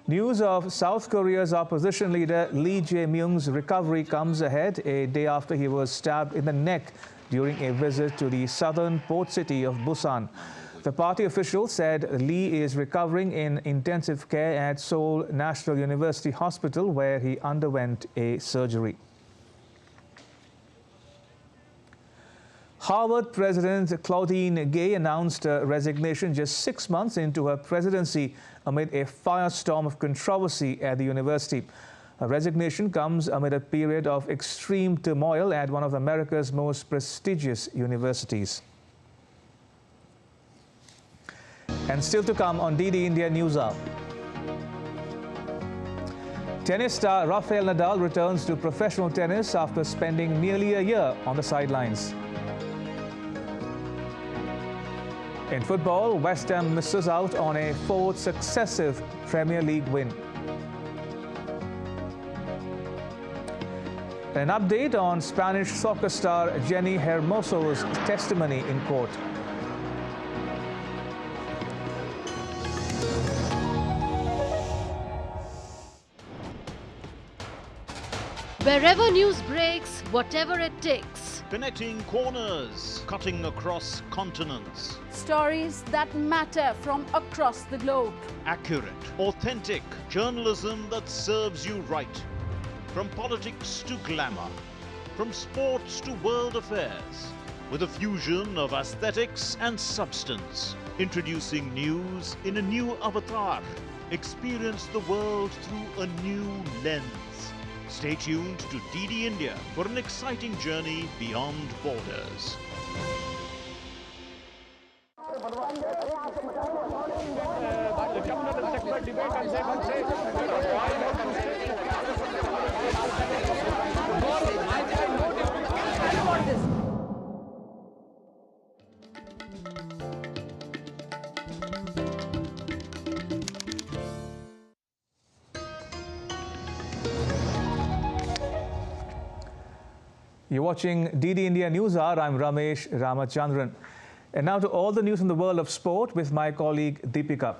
News of South Korea's opposition leader Lee Jae-myung's recovery comes ahead a day after he was stabbed in the neck during a visit to the southern port city of Busan. The party official said Lee is recovering in intensive care at Seoul National University Hospital, where he underwent a surgery. Harvard President Claudine Gay announced her resignation just 6 months into her presidency amid a firestorm of controversy at the university. Her resignation comes amid a period of extreme turmoil at one of America's most prestigious universities. And still to come on DD India News Hour. Tennis star Rafael Nadal returns to professional tennis after spending nearly a year on the sidelines. In football, West Ham misses out on a fourth successive Premier League win. An update on Spanish soccer star Jenny Hermoso's testimony in court. Wherever news breaks, whatever it takes. Connecting corners, cutting across continents. Stories that matter from across the globe. Accurate, authentic journalism that serves you right. From politics to glamour, from sports to world affairs, with a fusion of aesthetics and substance. Introducing news in a new avatar. Experience the world through a new lens. Stay tuned to DD India for an exciting journey beyond borders. You're watching DD India News Hour. I'm Ramesh Ramachandran. And now to all the news in the world of sport with my colleague Deepika.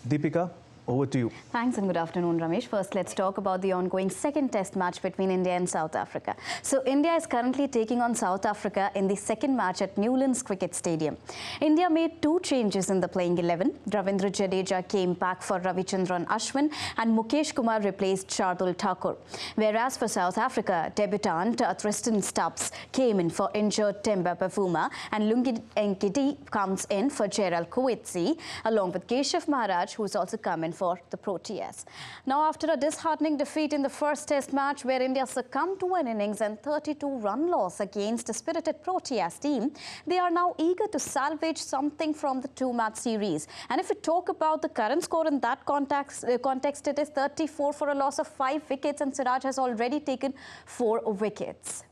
Deepika, over to you. Thanks and good afternoon, Ramesh. First, let's talk about the ongoing second test match between India and South Africa. So, India is currently taking on South Africa in the second match at Newlands Cricket Stadium. India made 2 changes in the playing 11. Ravindra Jadeja came back for Ravichandran Ashwin and Mukesh Kumar replaced Shardul Thakur. Whereas for South Africa, debutant Tristan Stubbs came in for injured Temba Bavuma and Lungi Nkiti comes in for Gerald Coetzee, along with Keshav Maharaj, who's also come in for the Proteas. Now, after a disheartening defeat in the first test match where India succumbed to an innings and 32-run loss against a spirited Proteas team, they are now eager to salvage something from the 2-match series. And if we talk about the current score in that context, it is 34 for a loss of 5 wickets and Siraj has already taken 4 wickets.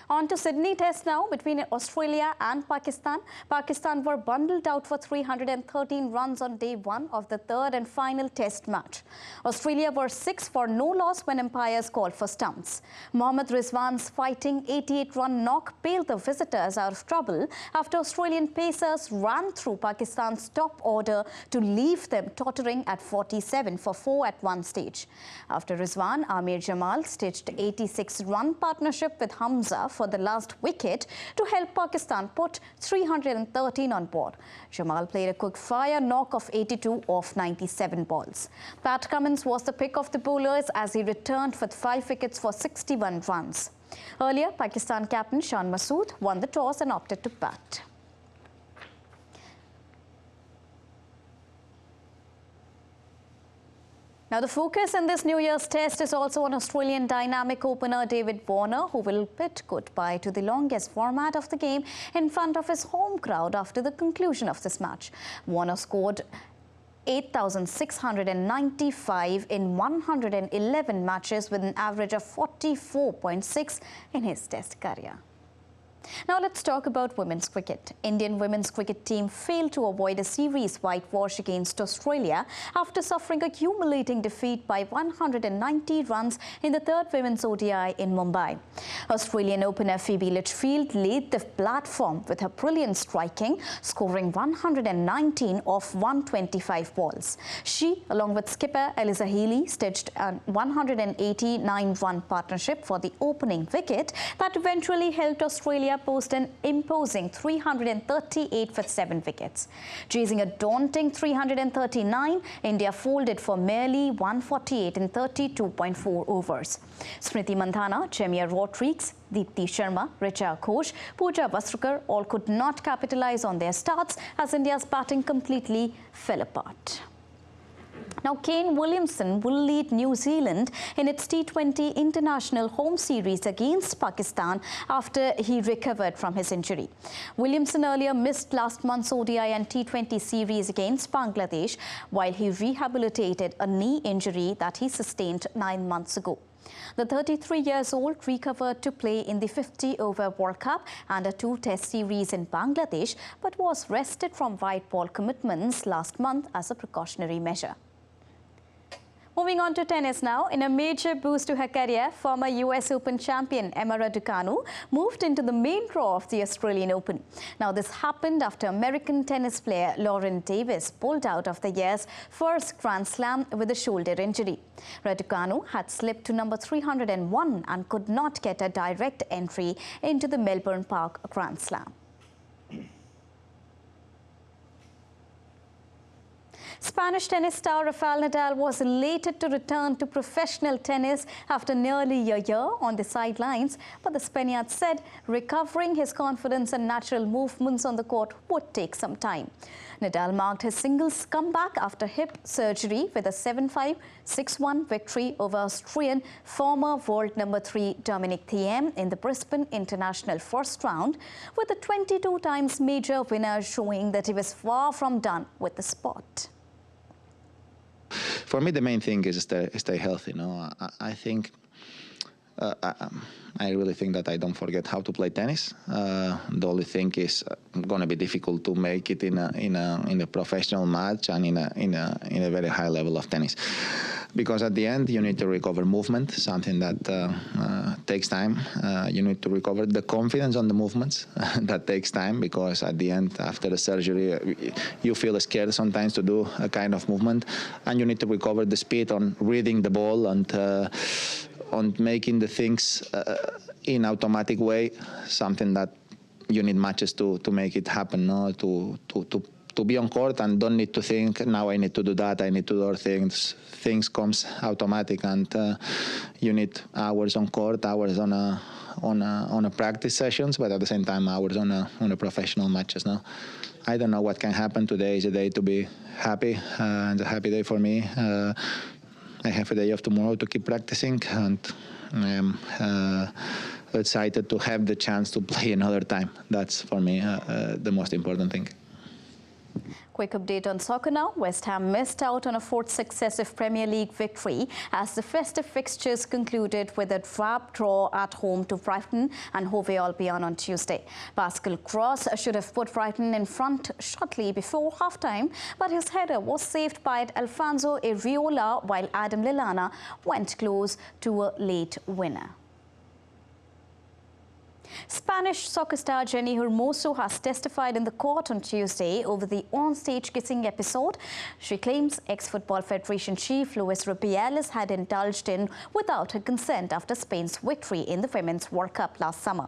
On to Sydney Test now between Australia and Pakistan. Pakistan were bundled out for 313 runs on day 1 of the third and final Test match. Australia were 6 for no loss when umpires called for stumps. Mohammad Rizwan's fighting 88-run knock bailed the visitors out of trouble after Australian pacers ran through Pakistan's top order to leave them tottering at 47 for 4 at one stage. After Rizwan, Amir Jamal stitched 86-run partnership with Hamza for the last wicket to help Pakistan put 313 on board. Jamal played a quick fire knock of 82 off 97 balls. Pat Cummins was the pick of the bowlers as he returned with 5 wickets for 61 runs. Earlier, Pakistan captain Shan Masood won the toss and opted to bat. Now, the focus in this New Year's Test is also on Australian dynamic opener David Warner, who will bid goodbye to the longest format of the game in front of his home crowd after the conclusion of this match. Warner scored 8,695 in 111 matches with an average of 44.6 in his Test career. Now let's talk about women's cricket. Indian women's cricket team failed to avoid a series whitewash against Australia after suffering a humiliating defeat by 190 runs in the third women's ODI in Mumbai. Australian opener Phoebe Litchfield laid the platform with her brilliant striking, scoring 119 off 125 balls. She, along with skipper Eliza Healy, stitched a 189-run partnership for the opening wicket that eventually helped Australia post an imposing 338 for 7 wickets. Chasing a daunting 339, India folded for merely 148 in 32.4 overs. Smriti Mandhana, Jamia Rodrigues, Deepti Sharma, Richa Ghosh, Pooja Vasrukar all could not capitalize on their starts as India's batting completely fell apart. Now, Kane Williamson will lead New Zealand in its T20 international home series against Pakistan after he recovered from his injury. Williamson earlier missed last month's ODI and T20 series against Bangladesh while he rehabilitated a knee injury that he sustained 9 months ago. The 33 years old recovered to play in the 50-over World Cup and a 2-test series in Bangladesh, but was rested from white ball commitments last month as a precautionary measure. Moving on to tennis now. In a major boost to her career, former US Open champion Emma Raducanu moved into the main draw of the Australian Open. Now, this happened after American tennis player Lauren Davis pulled out of the year's first Grand Slam with a shoulder injury. Raducanu had slipped to number 301 and could not get a direct entry into the Melbourne Park Grand Slam. Spanish tennis star Rafael Nadal was elated to return to professional tennis after nearly a year on the sidelines, but the Spaniard said recovering his confidence and natural movements on the court would take some time. Nadal marked his singles comeback after hip surgery with a 7-5, 6-1 victory over Austrian former world number 3 Dominic Thiem in the Brisbane International first round, with the 22 times major winner showing that he was far from done with the sport. For me, the main thing is stay healthy. No, I think I really think that I don't forget how to play tennis. The only thing is going to be difficult to make it in a professional match and in a very high level of tennis. Because at the end, you need to recover movement, something that takes time. You need to recover the confidence on the movements. That takes time, because at the end, after the surgery, you feel scared sometimes to do a kind of movement. And you need to recover the speed on reading the ball and on making the things in automatic way, something that you need matches to make it happen, no? To be on court and don't need to think, now I need to do that, I need to do other things. Things comes automatic, and you need hours on court, hours on a practice sessions, but at the same time hours on a professional matches. Now, I don't know what can happen. Today is a day to be happy, and a happy day for me. I have a day off tomorrow to keep practicing, and I am excited to have the chance to play another time. That's for me the most important thing. Quick update on soccer now. West Ham missed out on a 4th successive Premier League victory as the festive fixtures concluded with a drab draw at home to Brighton and Hove Albion on Tuesday. Pascal Gross should have put Brighton in front shortly before half-time, but his header was saved by Alfonso Areola, while Adam Lallana went close to a late winner. Spanish soccer star Jenny Hermoso has testified in the court on Tuesday over the on-stage kissing episode she claims ex-Football Federation chief Luis Rubiales had indulged in without her consent after Spain's victory in the Women's World Cup last summer.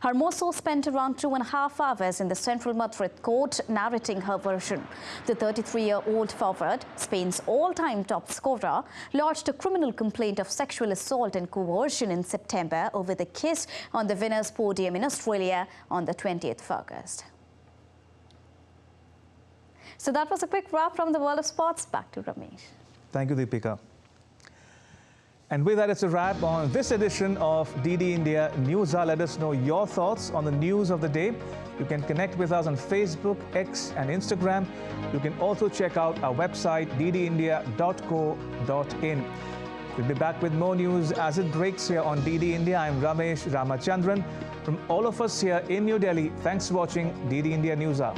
Hermoso spent around 2.5 hours in the Central Madrid court narrating her version. The 33-year-old forward, Spain's all-time top scorer, lodged a criminal complaint of sexual assault and coercion in September over the kiss on the winner's podium in Australia on the 20th of August. So that was a quick wrap from the world of sports. Back to Ramesh. Thank you, Deepika. And with that, it's a wrap on this edition of DD India News Hour. Let us know your thoughts on the news of the day. You can connect with us on Facebook, X and Instagram. You can also check out our website, ddindia.co.in. We'll be back with more news as it breaks here on DD India. I'm Ramesh Ramachandran. From all of us here in New Delhi, thanks for watching DD India News Hour.